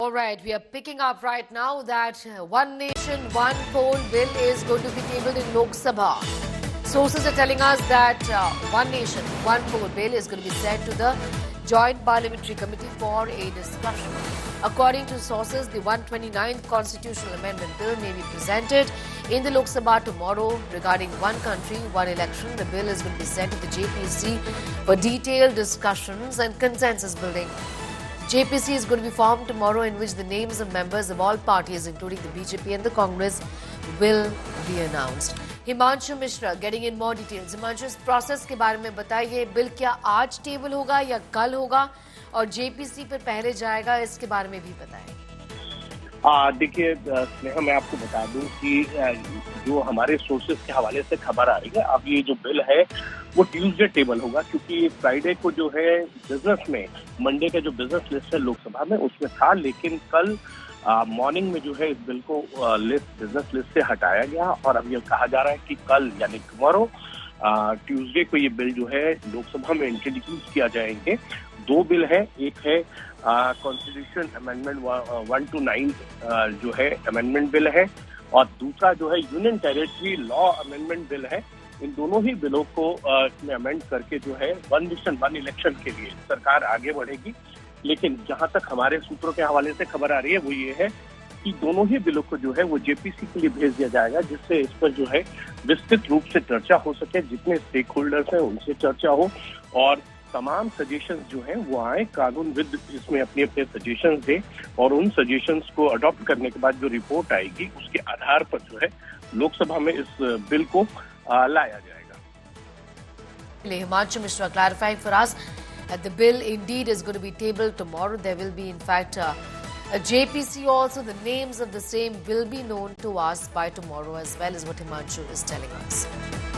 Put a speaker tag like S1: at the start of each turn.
S1: All right, we are picking up right now that One Nation, One Poll bill is going to be tabled in Lok Sabha. Sources are telling us that One Nation, One Poll bill is going to be sent to the Joint Parliamentary Committee for a discussion. According to sources, the 129th Constitutional Amendment Bill may be presented in the Lok Sabha tomorrow. Regarding one country, one election, the bill is going to be sent to the JPC for detailed discussions and consensus building. JPC is going to be formed tomorrow, in which the names of members of all parties, including the BJP and the Congress, will be announced. Himanshu Mishra getting in more details. Himanshu, इस process के बारे में बताइए, bill क्या आज table होगा या कल होगा और जेपीसी पर पहले जाएगा, इसके बारे में भी बताएं।
S2: देखिए स्नेहा, मैं आपको बता दूं कि जो हमारे सोर्सेज के हवाले से खबर आ रही है, अब ये जो बिल है वो ट्यूसडे टेबल होगा, क्योंकि फ्राइडे को जो है बिजनेस में मंडे का जो बिजनेस लिस्ट है लोकसभा में उसमें था, लेकिन कल मॉर्निंग में जो है इस बिल को बिजनेस लिस्ट से हटाया गया और अब ये कहा जा रहा है कि कल यानी टुमारो ट्यूसडे को ये बिल जो है लोकसभा में इंट्रोड्यूस किया जाएंगे। दो बिल है, एक है कॉन्स्टिट्यूशन अमेंडमेंट 129 जो है अमेंडमेंट बिल है, और दूसरा जो है union territory law amendment bill है। इन दोनों ही बिलों को इसमें अमेंड करके जो है वन नेशन वन इलेक्शन के लिए सरकार आगे बढ़ेगी। लेकिन जहां तक हमारे सूत्रों के हवाले से खबर आ रही है वो ये है कि दोनों ही बिलों को जो है वो जेपीसी के लिए भेज दिया जाएगा, जिससे इस पर जो है विस्तृत रूप से चर्चा हो सके, जितने स्टेक होल्डर्स हैं उनसे चर्चा हो और तमाम सजेशंस जो हैं वो आए, कानूनविद इसमें अपने अपने सजेशंस दे और उन सजेशंस को अडॉप्ट करने के बाद जो रिपोर्ट आएगी उसके आधार पर जो है लोकसभा में इस बिल को लाया जाएगा।
S1: Himanshu Mishra clarifying for us that the bill indeed is going to be tabled tomorrow. There will be, in fact, a JPC also. The names of the same will be known to us by tomorrow as well, is what Himanshu is telling us.